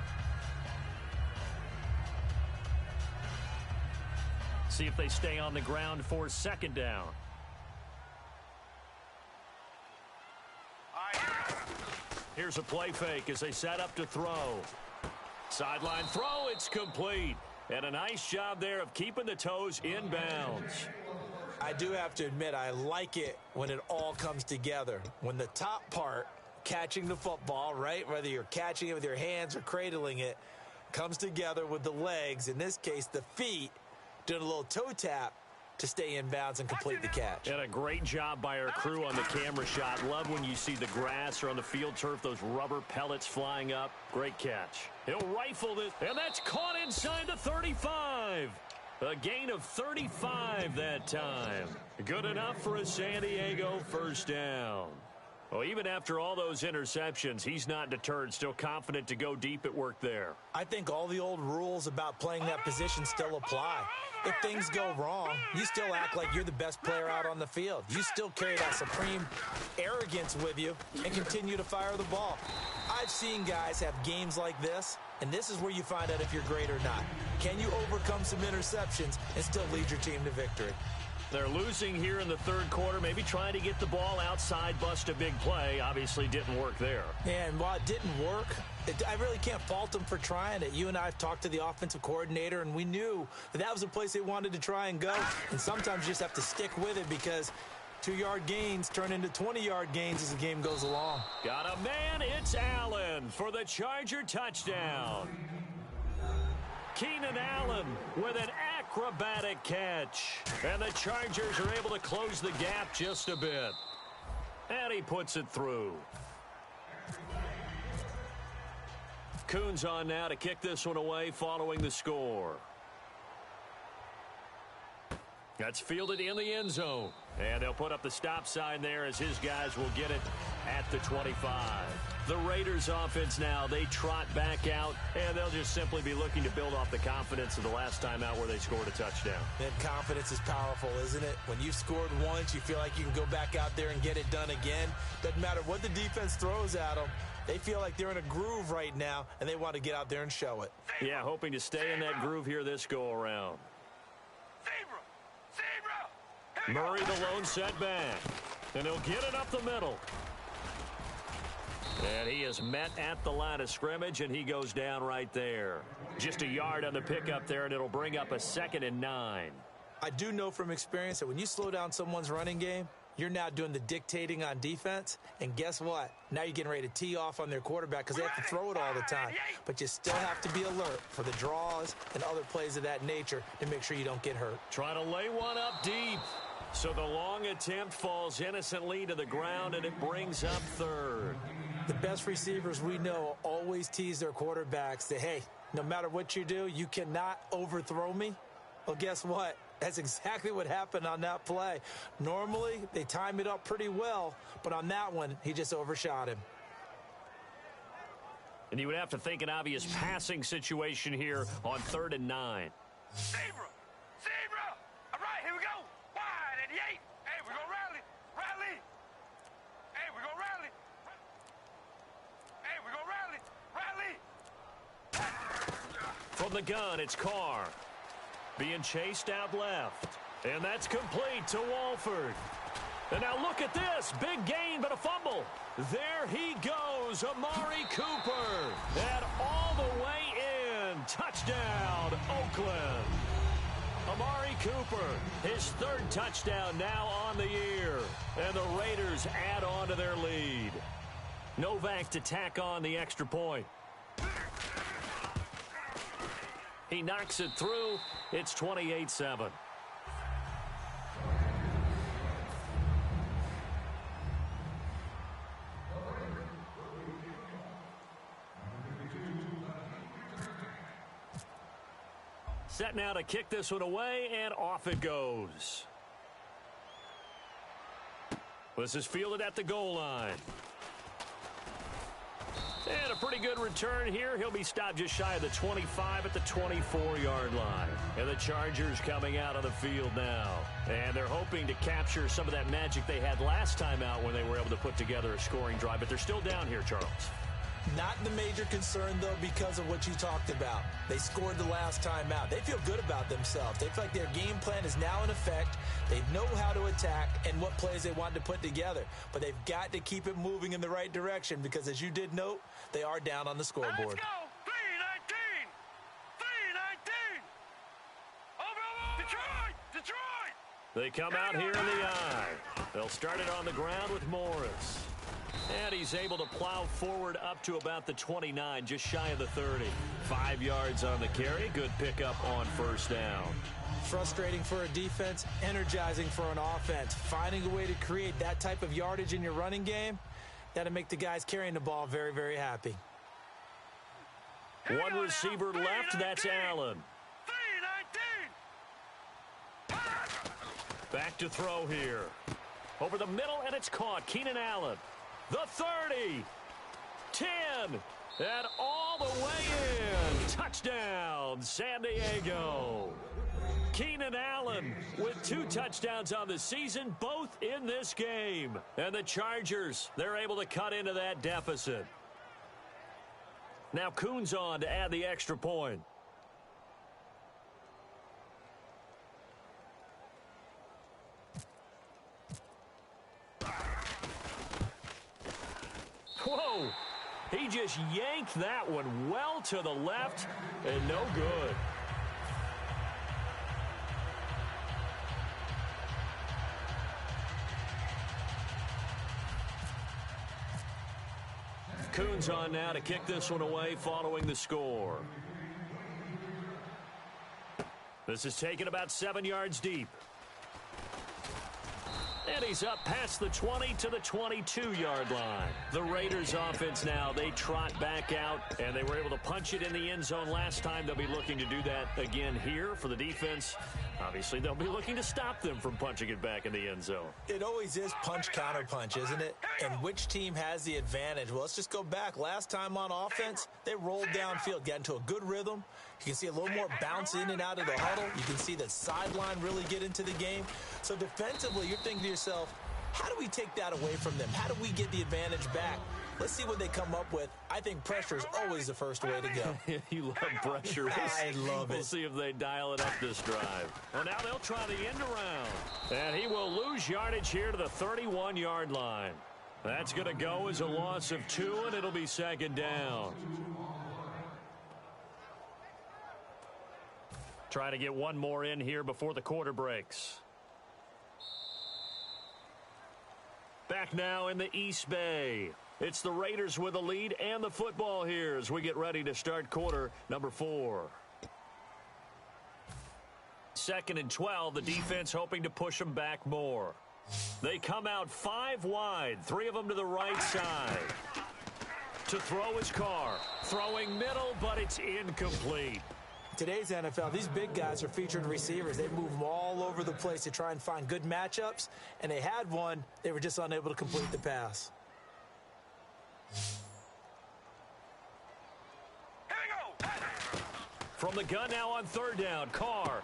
See if they stay on the ground for 2nd down. Here's a play fake as they set up to throw. Sideline throw, it's complete. And a nice job there of keeping the toes in bounds. I do have to admit, I like it when it all comes together. When the top part, catching the football, right, whether you're catching it with your hands or cradling it, comes together with the legs, in this case the feet, doing a little toe tap to stay in bounds and complete the catch. And a great job by our crew on the camera shot. Love when you see the grass or on the field turf, those rubber pellets flying up. Great catch. He'll rifle this, and that's caught inside the 35. A gain of 35 that time. Good enough for a San Diego first down. Well, even after all those interceptions, he's not deterred, still confident to go deep at work there. I think all the old rules about playing that position still apply. If things go wrong, you still act like you're the best player out on the field. You still carry that supreme arrogance with you and continue to fire the ball. I've seen guys have games like this, and this is where you find out if you're great or not. Can you overcome some interceptions and still lead your team to victory? They're losing here in the third quarter, maybe trying to get the ball outside, bust a big play. Obviously didn't work there. And while it didn't work, I really can't fault them for trying it. You and I have talked to the offensive coordinator, and we knew that was a place they wanted to try and go. And sometimes you just have to stick with it because 2-yard gains turn into 20-yard gains as the game goes along. Got a man, it's Allen for the Charger touchdown. Keenan Allen with an acrobatic catch. And the Chargers are able to close the gap just a bit. And he puts it through. Coons on now to kick this one away following the score. That's fielded in the end zone. And they'll put up the stop sign there as his guys will get it at the 25. The Raiders offense now, they trot back out, and they'll just simply be looking to build off the confidence of the last time out where they scored a touchdown. And confidence is powerful, isn't it? When you've scored once, you feel like you can go back out there and get it done again. Doesn't matter what the defense throws at them. They feel like they're in a groove right now, and they want to get out there and show it. Yeah, hoping to stay in that groove here this go-around. Murray the lone setback. And he'll get it up the middle. And he is met at the line of scrimmage, and he goes down right there. Just a yard on the pickup there, and it'll bring up a 2nd and 9. I do know from experience that when you slow down someone's running game, you're now doing the dictating on defense. And guess what? Now you're getting ready to tee off on their quarterback because they have to throw it all the time. But you still have to be alert for the draws and other plays of that nature to make sure you don't get hurt. Trying to lay one up deep. So the long attempt falls innocently to the ground, and it brings up 3rd. The best receivers we know always tease their quarterbacks that, hey, no matter what you do, you cannot overthrow me. Well, guess what? That's exactly what happened on that play. Normally, they time it up pretty well, but on that one, he just overshot him. And you would have to think an obvious passing situation here on 3rd and 9. Zebra! All right, here we go. Wide at the 8. Hey, we're going to rally. Hey, we're going to rally. Hey, we're going to rally. From the gun, it's Carr. Being chased out left. And that's complete to Walford. And now look at this. Big gain, but a fumble. There he goes, Amari Cooper. And all the way in. Touchdown, Oakland. Amari Cooper, his 3rd touchdown now on the year. And the Raiders add on to their lead. Novak to tack on the extra point. He knocks it through. It's 28-7. Set now to kick this one away, and off it goes. This is fielded at the goal line. And a pretty good return here. He'll be stopped just shy of the 25 at the 24-yard line. And the Chargers coming out on the field now. And they're hoping to capture some of that magic they had last time out when they were able to put together a scoring drive. But they're still down here, Charles. Not the major concern, though, because of what you talked about. They scored the last time out. They feel good about themselves. They feel like their game plan is now in effect. They know how to attack and what plays they want to put together. But they've got to keep it moving in the right direction because, as you did note, they are down on the scoreboard. Let's go. 3-19. Over. Detroit. They come out here in the eye. They'll start it on the ground with Morris. And he's able to plow forward up to about the 29, just shy of the 30. 5 yards on the carry. Good pickup on first down. Frustrating for a defense, energizing for an offense. Finding a way to create that type of yardage in your running game, that'll make the guys carrying the ball very, very happy. One receiver left, that's Allen. 319. Back to throw here. Over the middle, and it's caught. Keenan Allen. The 30. 10. And all the way in. Touchdown, San Diego. Keenan Allen with 2 touchdowns on the season, both in this game. And the Chargers, they're able to cut into that deficit. Now Kuhn's on to add the extra point. Whoa! He just yanked that one well to the left and no good. Kuhn's on now to kick this one away following the score. This is taken about 7 yards deep. And he's up past the 20 to the 22-yard line. The Raiders offense now, they trot back out, and they were able to punch it in the end zone last time. They'll be looking to do that again here for the defense. Obviously, they'll be looking to stop them from punching it back in the end zone. It always is punch-counter-punch, isn't it? And which team has the advantage? Well, let's just go back. Last time on offense, they rolled downfield, got into a good rhythm. You can see a little more bounce in and out of the huddle. You can see the sideline really get into the game. So defensively, you're thinking to yourself, how do we take that away from them? How do we get the advantage back? Let's see what they come up with. I think pressure is always the first way to go. You love pressure. I love it. We'll see if they dial it up this drive. Well, now they'll try the end around. And he will lose yardage here to the 31-yard line. That's going to go as a loss of 2, and it'll be second down. Try to get one more in here before the quarter breaks. Back now in the East Bay. It's the Raiders with the lead and the football here as we get ready to start quarter number 4. 2nd and 12, the defense hoping to push them back more. They come out 5 wide, 3 of them to the right side. To throw his Carr. Throwing middle, but it's incomplete. Today's NFL, these big guys are featured receivers. They move them all over the place to try and find good matchups, and they had one. They were just unable to complete the pass. Here we go. From the gun now on 3rd down, Carr.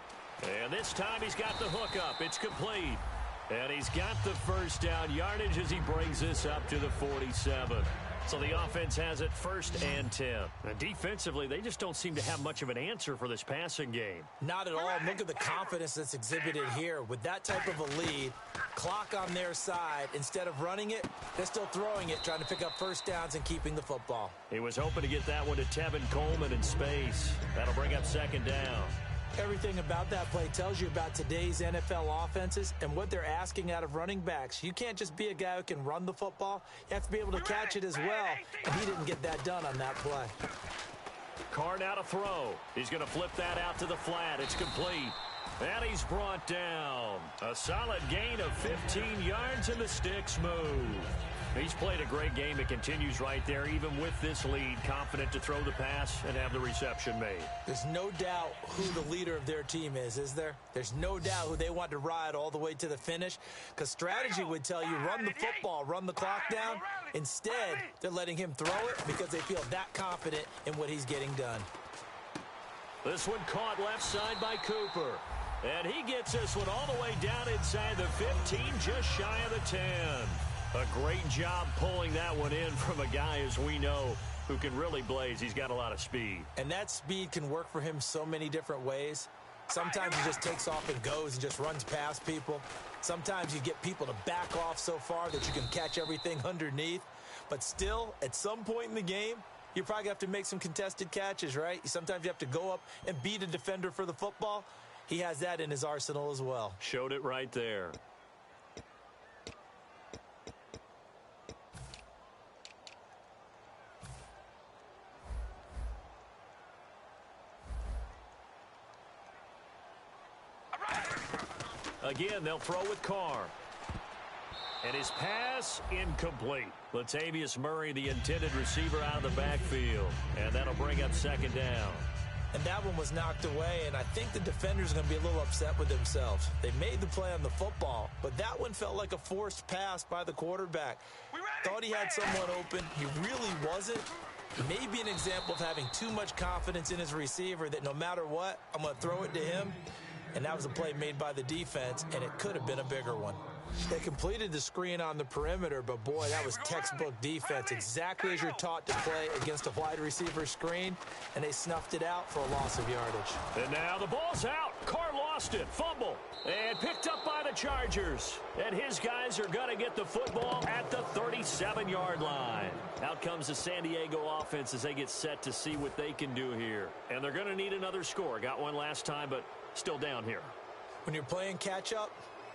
And this time he's got the hook up. It's complete. And he's got the first down yardage as he brings this up to the 47. So the offense has it 1st and 10. And defensively, they just don't seem to have much of an answer for this passing game. Not at all. Look at the confidence that's exhibited here. With that type of a lead, clock on their side, instead of running it, they're still throwing it, trying to pick up first downs and keeping the football. He was hoping to get that one to Tevin Coleman in space. That'll bring up 2nd down. Everything about that play tells you about today's NFL offenses and what they're asking out of running backs. You can't just be a guy who can run the football. You have to be able to catch it as well, and he didn't get that done on that play. Carr now to throw. He's going to flip that out to the flat. It's complete. And he's brought down. A solid gain of 15 yards, and the sticks move. He's played a great game. It continues right there, even with this lead, confident to throw the pass and have the reception made. There's no doubt who the leader of their team is there? There's no doubt who they want to ride all the way to the finish, because strategy would tell you run the football, run the clock down. Instead, they're letting him throw it because they feel that confident in what he's getting done. This one caught left side by Cooper. And he gets this one all the way down inside the 15, just shy of the 10. A great job pulling that one in from a guy, as we know, who can really blaze. He's got a lot of speed. And that speed can work for him so many different ways. Sometimes he just takes off and goes and just runs past people. Sometimes you get people to back off so far that you can catch everything underneath. But still, at some point in the game, you probably have to make some contested catches, right? Sometimes you have to go up and beat a defender for the football. He has that in his arsenal as well. Showed it right there. Again, they'll throw with Carr. And his pass incomplete. Latavius Murray, the intended receiver, out of the backfield. And that'll bring up second down. And that one was knocked away, and I think the defenders are going to be a little upset with themselves. They made the play on the football, but that one felt like a forced pass by the quarterback. Thought he had someone open. He really wasn't. Maybe an example of having too much confidence in his receiver that no matter what, I'm going to throw it to him. And that was a play made by the defense, and it could have been a bigger one. They completed the screen on the perimeter, but boy, that was textbook defense, exactly as you're taught to play against a wide receiver screen, and they snuffed it out for a loss of yardage. And now the ball's out. Carr lost it, fumble, and picked up by the Chargers. And his guys are going to get the football at the 37-yard line. Out comes the San Diego offense as they get set to see what they can do here. And they're going to need another score. Got one last time, but still down here. When you're playing catch-up,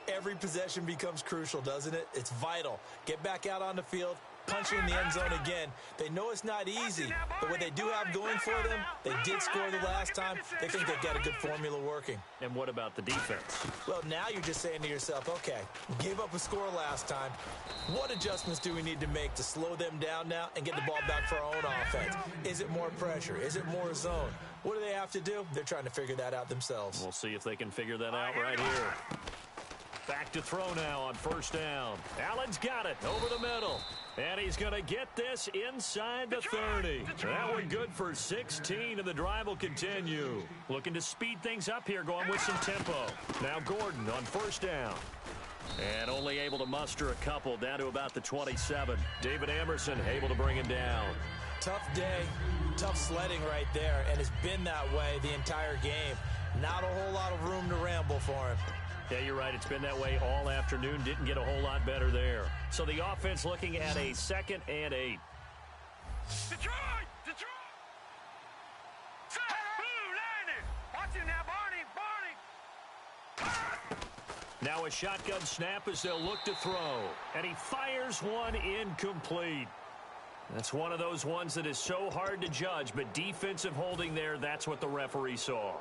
every possession becomes crucial, doesn't it? It's vital. Get back out on the field, punch it in the end zone again. They know it's not easy, but what they do have going for them, they did score the last time. They think they've got a good formula working. And what about the defense? Well, now you're just saying to yourself, okay, gave up a score last time. What adjustments do we need to make to slow them down now and get the ball back for our own offense? Is it more pressure? Is it more zone? What do they have to do? They're trying to figure that out themselves. We'll see if they can figure that out right here. Back to throw now on first down. Allen's got it over the middle. And he's going to get this inside the 30. That one good for 16, and the drive will continue. Looking to speed things up here, going with some tempo. Now Gordon on first down. And only able to muster a couple, down to about the 27. David Emerson able to bring him down. Tough day, tough sledding right there, and it's been that way the entire game. Not a whole lot of room to ramble for him. Yeah, you're right. It's been that way all afternoon. Didn't get a whole lot better there. So the offense looking at a 2nd and 8. Detroit! Set! Blue, landing! Watch him now, Barney! Now a shotgun snap as they'll look to throw. And he fires one incomplete. That's one of those ones that is so hard to judge, but defensive holding there, that's what the referee saw.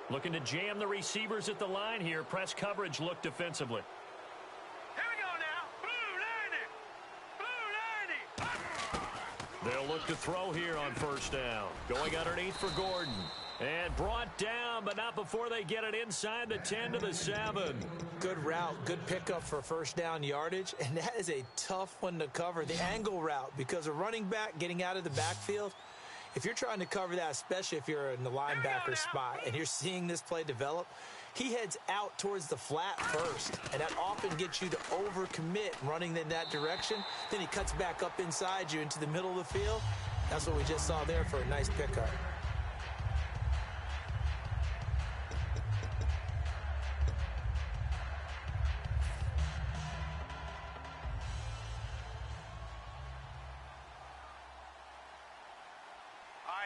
Looking to jam the receivers at the line here. Press coverage look defensively. Here we go now. Blue 90! They'll look to throw here on first down. Going underneath for Gordon. And brought down, but not before they get it inside the 10 to the 7. Good route, good pickup for first down yardage, and that is a tough one to cover. The angle route, because a running back getting out of the backfield, if you're trying to cover that, especially if you're in the linebacker spot and you're seeing this play develop, he heads out towards the flat first, and that often gets you to overcommit running in that direction. Then he cuts back up inside you into the middle of the field. That's what we just saw there for a nice pickup.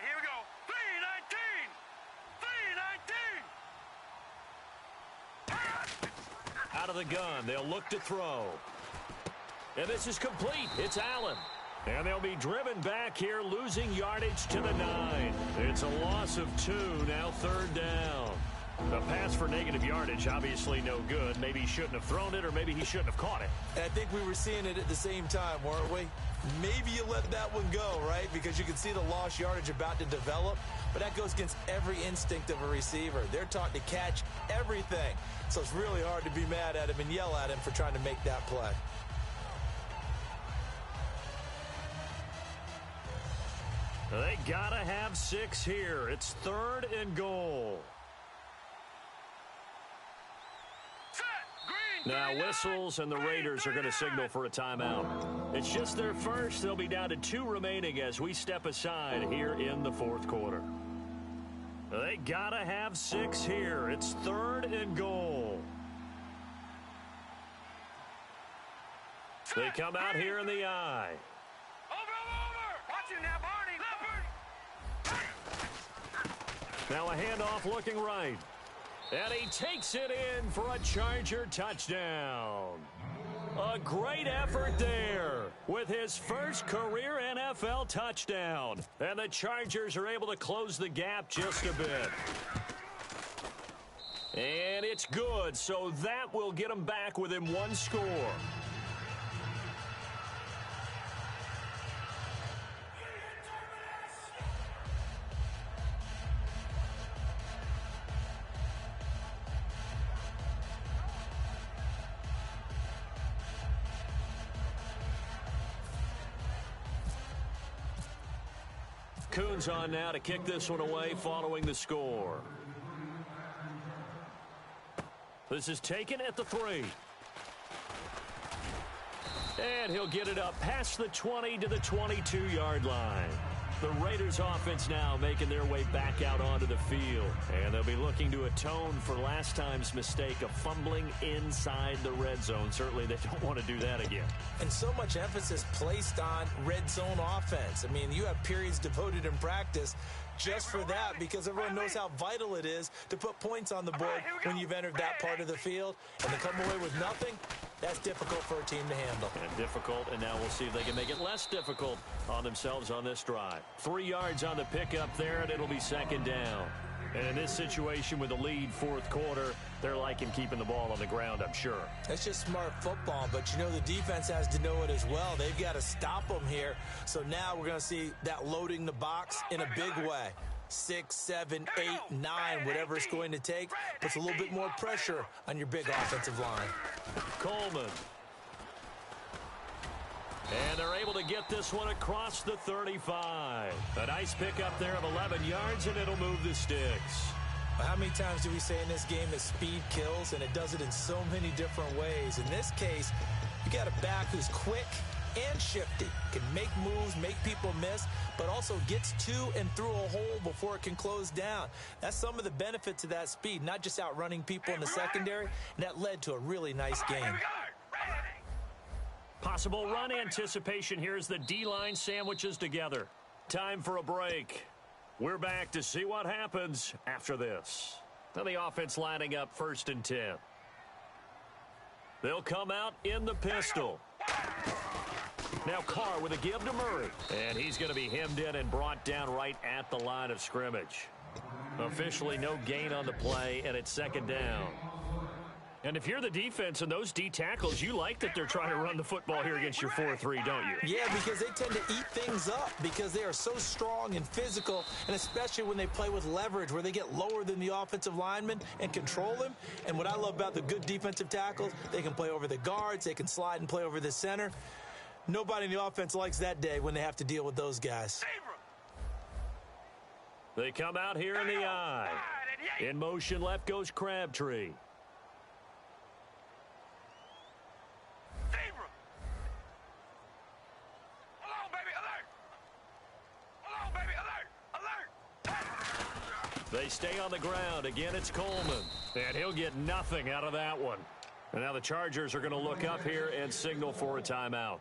Here we go. 319! Out of the gun, they'll look to throw. And this is complete. It's Allen. And they'll be driven back here, losing yardage to the 9. It's a loss of 2, now 3rd down. A pass for negative yardage, obviously no good. Maybe he shouldn't have thrown it, or maybe he shouldn't have caught it. And I think we were seeing it at the same time, weren't we? Maybe you let that one go, right? Because you can see the lost yardage about to develop. But that goes against every instinct of a receiver. They're taught to catch everything. So it's really hard to be mad at him and yell at him for trying to make that play. They gotta have 6 here. It's 3rd and goal. Now whistles, and the Raiders are going to signal for a timeout. It's just their first. They'll be down to 2 remaining as we step aside here in the 4th quarter. They got to have 6 here. It's 3rd and goal. They come out here in the eye. Over! Watch him now, Barney! Now a handoff looking right. And he takes it in for a Charger touchdown. A great effort there with his first career NFL touchdown. And the Chargers are able to close the gap just a bit. And it's good, so that will get them back within one score. Coons on now to kick this one away following the score. This is taken at the 3. And he'll get it up past the 20 to the 22-yard line. The Raiders offense now making their way back out onto the field. And they'll be looking to atone for last time's mistake of fumbling inside the red zone. Certainly they don't want to do that again. And so much emphasis placed on red zone offense. I mean, you have periods devoted in practice just for that because everyone knows how vital it is to put points on the board when you've entered that part of the field. And to come away with nothing, that's difficult for a team to handle. And difficult, and now we'll see if they can make it less difficult on themselves on this drive. 3 yards on the pickup there, and it'll be second down. And in this situation with the lead fourth quarter, they're liking keeping the ball on the ground, I'm sure. That's just smart football, but you know the defense has to know it as well. They've got to stop them here. So now we're going to see that loading the box in a big way. 6, 7, 8, 9, whatever it's going to take, puts a little bit more pressure on your big offensive line. Coleman. And they're able to get this one across the 35. A nice pickup there of 11 yards, and it'll move the sticks. How many times do we say in this game that speed kills, and it does it in so many different ways? In this case, you got a back who's quick and shifty, can make moves, make people miss, but also gets to and through a hole before it can close down. That's some of the benefits of that speed, not just outrunning people in the secondary, and that led to a really nice game. Possible run anticipation here as the D-line sandwiches together. Time for a break. We're back to see what happens after this. Now the offense lining up 1st and 10. They'll come out in the pistol. Now Carr with a give to Murray. And he's going to be hemmed in and brought down right at the line of scrimmage. Officially no gain on the play, and it's second down. And if you're the defense and those D tackles, you like that they're trying to run the football here against your 4-3, don't you? Yeah, because they tend to eat things up because they are so strong and physical, and especially when they play with leverage where they get lower than the offensive lineman and control them. And what I love about the good defensive tackles, they can play over the guards, they can slide and play over the center. Nobody in the offense likes that day when they have to deal with those guys. They come out here in the eye. In motion left goes Crabtree. They stay on the ground. Again, it's Coleman. And he'll get nothing out of that one. And now the Chargers are going to look up here and signal for a timeout.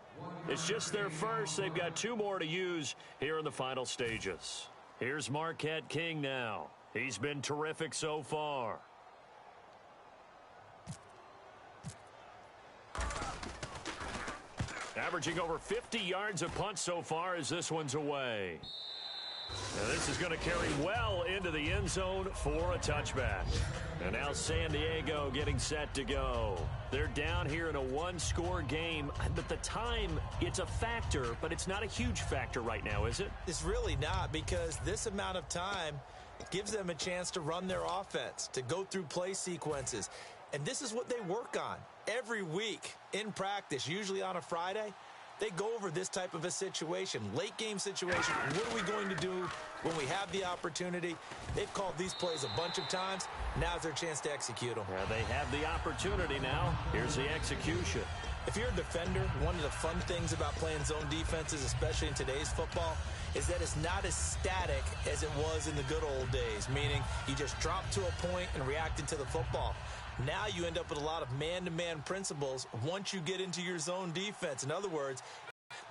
It's just their first. They've got 2 more to use here in the final stages. Here's Marquette King now. He's been terrific so far. Averaging over 50 yards a punt so far as this one's away. Now this is going to carry well into the end zone for a touchback. And now San Diego getting set to go. They're down here in a 1-score game. But the time, it's a factor, but it's not a huge factor right now, is it? It's really not, because this amount of time gives them a chance to run their offense, to go through play sequences. And this is what they work on every week in practice, usually on a Friday. They go over this type of a situation, late game situation. What are we going to do when we have the opportunity? They've called these plays a bunch of times. Now's their chance to execute them. Yeah, they have the opportunity now. Here's the execution. If you're a defender, one of the fun things about playing zone defenses, especially in today's football, is that it's not as static as it was in the good old days, meaning you just dropped to a point and reacted to the football. Now you end up with a lot of man-to-man principles once you get into your zone defense. In other words,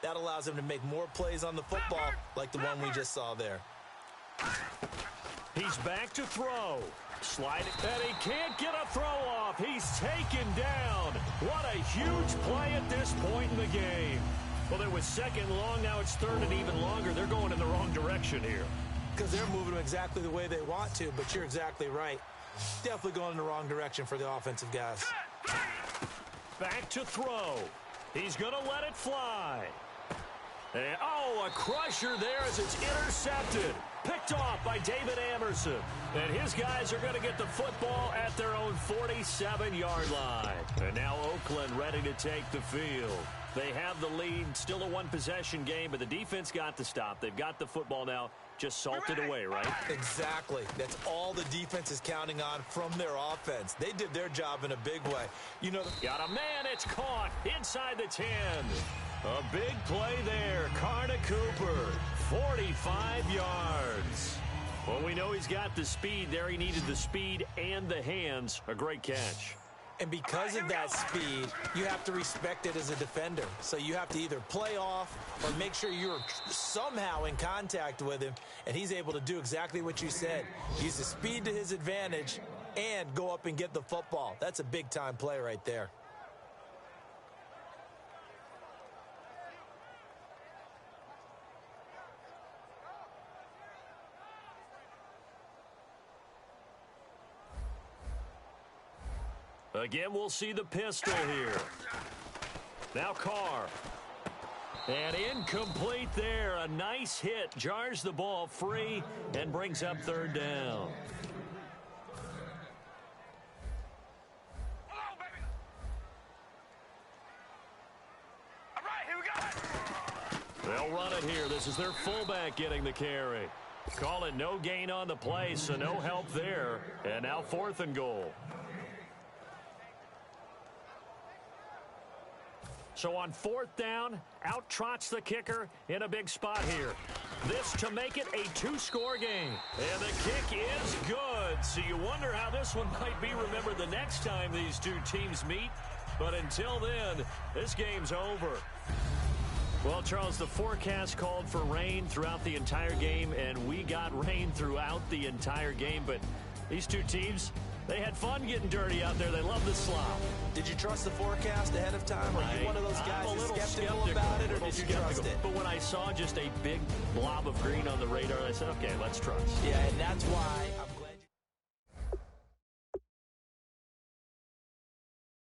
that allows them to make more plays on the football like the one we just saw there. He's back to throw. Sliding, and he can't get a throw off. He's taken down. What a huge play at this point in the game. Well, it was second long. Now it's third and even longer. They're going in the wrong direction here. Because they're moving them exactly the way they want to, but you're exactly right. definitely going in the wrong direction for the offensive guys. Back to throw. He's going to let it fly. And, oh, a crusher there as it's intercepted. Picked off by David Amerson. And his guys are going to get the football at their own 47-yard line. And now Oakland ready to take the field. They have the lead, still a one-possession game, but the defense got the stop. They've got the football now, just salted away, right? Exactly. That's all the defense is counting on from their offense. They did their job in a big way. You know, got a man, it's caught inside the 10. A big play there. Carter Cooper, 45 yards. Well, we know he's got the speed there. He needed the speed and the hands. A great catch. And because of that speed, you have to respect it as a defender. So you have to either play off or make sure you're somehow in contact with him, and he's able to do exactly what you said. Use the speed to his advantage and go up and get the football. That's a big-time play right there. Again, we'll see the pistol here. Now Carr. And incomplete there. A nice hit. Jars the ball free and brings up third down. Hello, baby. All right, here we go. They'll run it here. This is their fullback getting the carry. Call it no gain on the play, so no help there. And now 4th and goal. So on 4th down, out trots the kicker in a big spot here. This to make it a 2-score game. And the kick is good. So you wonder how this one might be remembered the next time these two teams meet. But until then, this game's over. Well, Charles, the forecast called for rain throughout the entire game, and we got rain throughout the entire game. But these two teams, they had fun getting dirty out there. They love the slop. Did you trust the forecast ahead of time? Are you one of those guys who's skeptical about it, or did you trust it? But when I saw just a big blob of green on the radar, I said, okay, let's trust. Yeah, and that's why I'm